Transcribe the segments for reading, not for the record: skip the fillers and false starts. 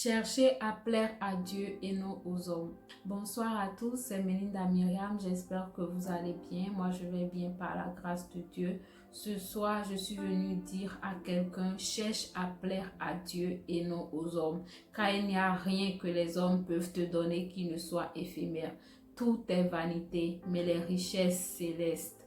Cherchez à plaire à Dieu et non aux hommes. Bonsoir à tous, c'est Melinda Myriam. J'espère que vous allez bien. Moi, je vais bien par la grâce de Dieu. Ce soir, je suis venue dire à quelqu'un, cherche à plaire à Dieu et non aux hommes. Car il n'y a rien que les hommes peuvent te donner qui ne soit éphémère. Tout est vanité, mais les richesses célestes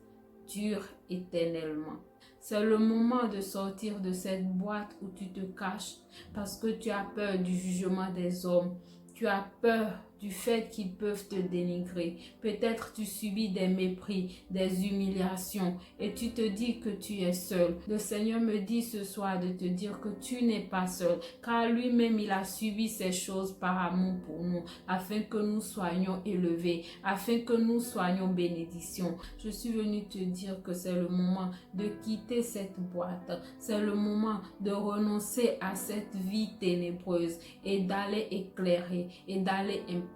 durent éternellement. C'est le moment de sortir de cette boîte où tu te caches parce que tu as peur du jugement des hommes. Tu as peur du fait qu'ils peuvent te dénigrer. Peut-être tu subis des mépris, des humiliations et tu te dis que tu es seul. Le Seigneur me dit ce soir de te dire que tu n'es pas seul car lui-même il a subi ces choses par amour pour nous afin que nous soyons élevés, afin que nous soyons bénédictions. Je suis venue te dire que c'est le moment de quitter cette boîte. C'est le moment de renoncer à cette vie ténébreuse et d'aller éclairer et d'aller impacter.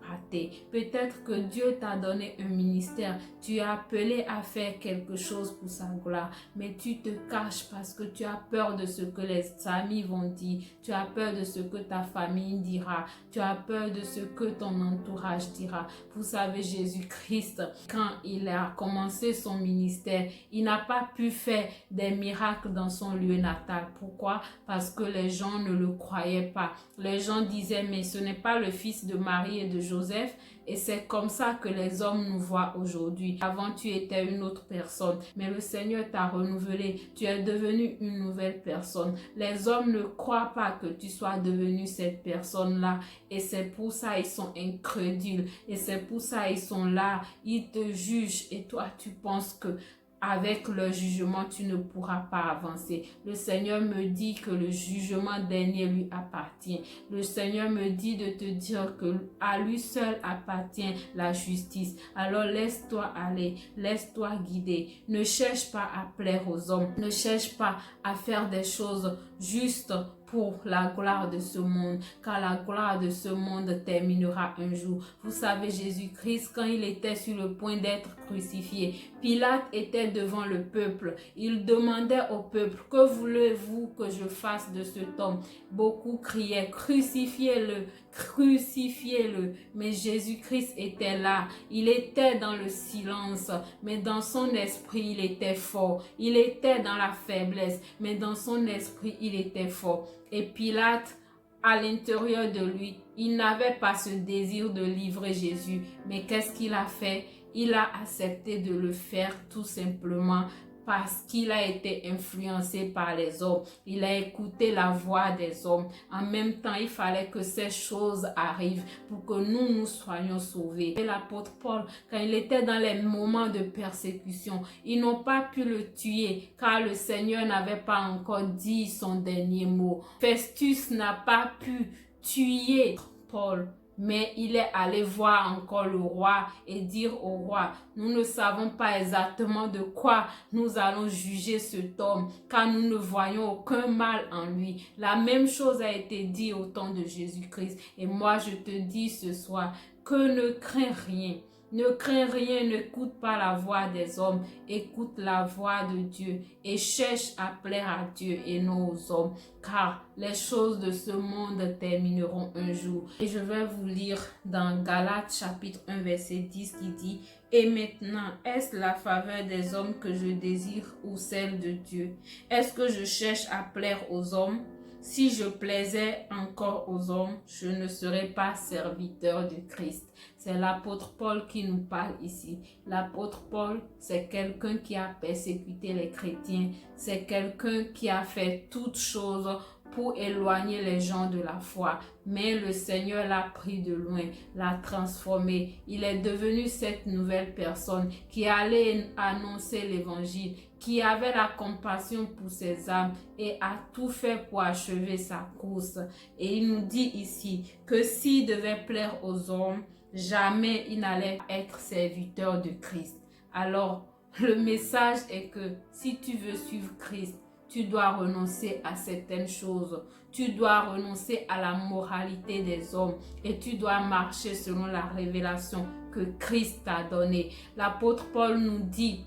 Peut-être que Dieu t'a donné un ministère, tu es appelé à faire quelque chose pour sa gloire, mais tu te caches parce que tu as peur de ce que les amis vont dire, tu as peur de ce que ta famille dira, tu as peur de ce que ton entourage dira. Vous savez, Jésus-Christ, quand il a commencé son ministère, il n'a pas pu faire des miracles dans son lieu natal. Pourquoi? Parce que les gens ne le croyaient pas. Les gens disaient, mais ce n'est pas le fils de Marie et de Joseph, et c'est comme ça que les hommes nous voient aujourd'hui. Avant, tu étais une autre personne, mais le Seigneur t'a renouvelé. Tu es devenu une nouvelle personne. Les hommes ne croient pas que tu sois devenu cette personne-là, et c'est pour ça ils sont incrédules, et c'est pour ça ils sont là, ils te jugent, et toi tu penses que avec le jugement, tu ne pourras pas avancer. Le Seigneur me dit que le jugement dernier lui appartient. Le Seigneur me dit de te dire que à lui seul appartient la justice. Alors laisse-toi aller, laisse-toi guider. Ne cherche pas à plaire aux hommes. Ne cherche pas à faire des choses justes pour la gloire de ce monde, car la gloire de ce monde terminera un jour. Vous savez, Jésus-Christ, quand il était sur le point d'être crucifié, Pilate était devant le peuple. Il demandait au peuple, que voulez-vous que je fasse de cet homme? Beaucoup criaient, crucifiez-le, crucifiez-le. Mais Jésus-Christ était là. Il était dans le silence, mais dans son esprit, il était fort. Il était dans la faiblesse, mais dans son esprit, il était fort. Et Pilate, à l'intérieur de lui, il n'avait pas ce désir de livrer Jésus. Mais qu'est-ce qu'il a fait? Il a accepté de le faire tout simplement parce qu'il a été influencé par les hommes. Il a écouté la voix des hommes. En même temps, il fallait que ces choses arrivent pour que nous soyons sauvés. Et l'apôtre Paul, quand il était dans les moments de persécution, ils n'ont pas pu le tuer car le Seigneur n'avait pas encore dit son dernier mot. Festus n'a pas pu tuer Paul. Mais il est allé voir encore le roi et dire au roi, nous ne savons pas exactement de quoi nous allons juger cet homme, car nous ne voyons aucun mal en lui. La même chose a été dit au temps de Jésus-Christ. Et moi, je te dis ce soir que ne crains rien. Ne crains rien, n'écoute pas la voix des hommes, écoute la voix de Dieu et cherche à plaire à Dieu et non aux hommes, car les choses de ce monde termineront un jour. Et je vais vous lire dans Galates chapitre 1 verset 10 qui dit « Et maintenant, est-ce la faveur des hommes que je désire ou celle de Dieu? Est-ce que je cherche à plaire aux hommes? Si je plaisais encore aux hommes, je ne serais pas serviteur de Christ. » C'est l'apôtre Paul qui nous parle ici. L'apôtre Paul, c'est quelqu'un qui a persécuté les chrétiens. C'est quelqu'un qui a fait toutes choses pour éloigner les gens de la foi. Mais le Seigneur l'a pris de loin, l'a transformé. Il est devenu cette nouvelle personne qui allait annoncer l'évangile, qui avait la compassion pour ses âmes et a tout fait pour achever sa course. Et il nous dit ici que s'il devait plaire aux hommes, jamais il n'allait être serviteur de Christ. Alors, le message est que si tu veux suivre Christ, tu dois renoncer à certaines choses. Tu dois renoncer à la moralité des hommes et tu dois marcher selon la révélation que Christ t'a donnée. L'apôtre Paul nous dit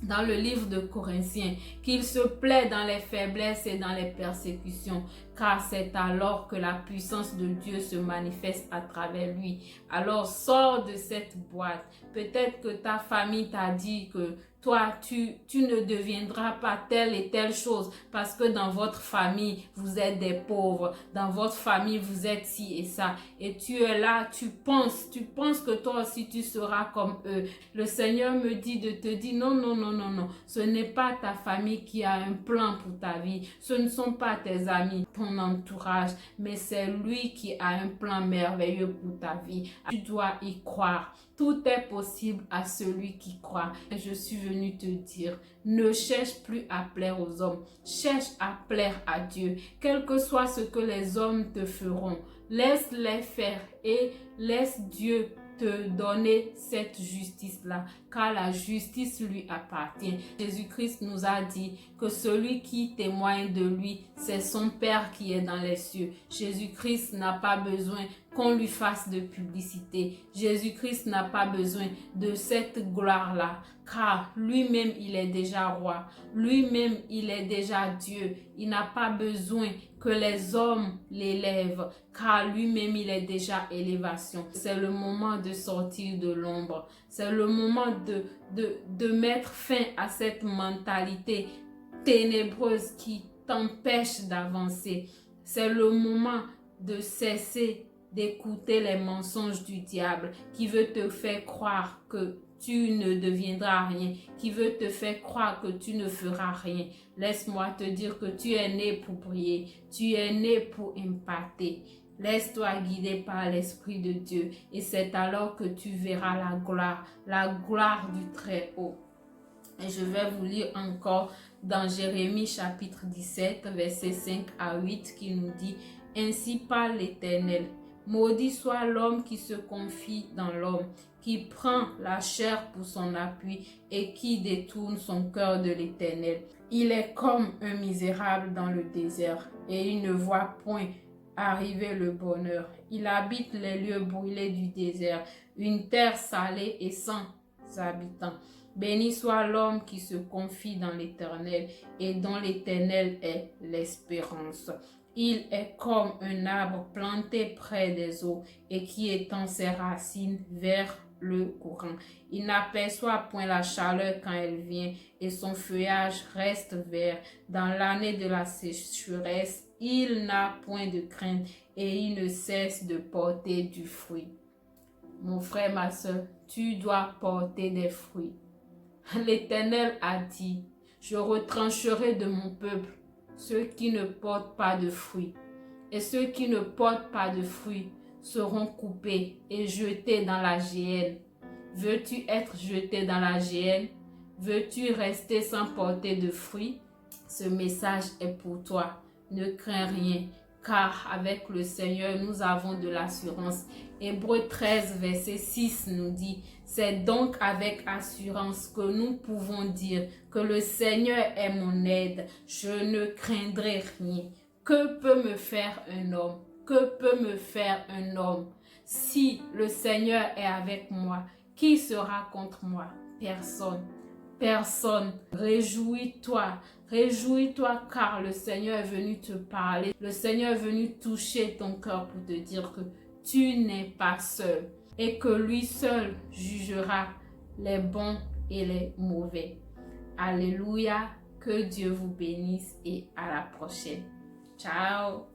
dans le livre de Corinthiens qu'il se plaît dans les faiblesses et dans les persécutions, car c'est alors que la puissance de Dieu se manifeste à travers lui. Alors sors de cette boîte. Peut-être que ta famille t'a dit que toi, tu ne deviendras pas telle et telle chose parce que dans votre famille, vous êtes des pauvres. Dans votre famille, vous êtes ci et ça. Et tu es là, tu penses que toi aussi, tu seras comme eux. Le Seigneur me dit de te dire non, non, non, non, non. Ce n'est pas ta famille qui a un plan pour ta vie. Ce ne sont pas tes amis, ton entourage, mais c'est lui qui a un plan merveilleux pour ta vie. Tu dois y croire. Tout est possible à celui qui croit. Et je suis venue te dire, ne cherche plus à plaire aux hommes. Cherche à plaire à Dieu. Quel que soit ce que les hommes te feront, laisse-les faire et laisse Dieu te donner cette justice-là, car la justice lui appartient. Jésus-Christ nous a dit que celui qui témoigne de lui, c'est son Père qui est dans les cieux. Jésus-Christ n'a pas besoin qu'on lui fasse de publicité. Jésus-Christ n'a pas besoin de cette gloire-là, car lui-même, il est déjà roi. Lui-même, il est déjà Dieu. Il n'a pas besoin que les hommes l'élèvent, car lui-même, il est déjà élévation. C'est le moment de sortir de l'ombre. C'est le moment de mettre fin à cette mentalité ténébreuse qui t'empêche d'avancer. C'est le moment de cesser d'écouter les mensonges du diable qui veut te faire croire que tu ne deviendras rien, qui veut te faire croire que tu ne feras rien. Laisse-moi te dire que tu es né pour prier, tu es né pour impacter. Laisse-toi guider par l'Esprit de Dieu et c'est alors que tu verras la gloire du Très-Haut. Et je vais vous lire encore dans Jérémie chapitre 17, versets 5 à 8 qui nous dit « Ainsi parle l'Éternel. Maudit soit l'homme qui se confie dans l'homme, qui prend la chair pour son appui et qui détourne son cœur de l'Éternel. Il est comme un misérable dans le désert et il ne voit point arriver le bonheur. Il habite les lieux brûlés du désert, une terre salée et sans habitants. Béni soit l'homme qui se confie dans l'Éternel et dont l'Éternel est l'espérance. Il est comme un arbre planté près des eaux et qui étend ses racines vers le courant. Il n'aperçoit point la chaleur quand elle vient et son feuillage reste vert. Dans l'année de la sécheresse, il n'a point de crainte et il ne cesse de porter du fruit. Mon frère, ma soeur, tu dois porter des fruits. L'Éternel a dit, je retrancherai de mon peuple ceux qui ne portent pas de fruits. Et ceux qui ne portent pas de fruits seront coupés et jetés dans la géhenne. Veux-tu être jeté dans la géhenne? Veux-tu rester sans porter de fruits? Ce message est pour toi. Ne crains rien, car avec le Seigneur, nous avons de l'assurance. Hébreux 13, verset 6 nous dit, c'est donc avec assurance que nous pouvons dire que le Seigneur est mon aide. Je ne craindrai rien. Que peut me faire un homme? Que peut me faire un homme? Si le Seigneur est avec moi, qui sera contre moi? Personne. Personne. Réjouis-toi. Réjouis-toi car le Seigneur est venu te parler. Le Seigneur est venu toucher ton cœur pour te dire que tu n'es pas seul et que lui seul jugera les bons et les mauvais. Alléluia. Que Dieu vous bénisse et à la prochaine. Ciao.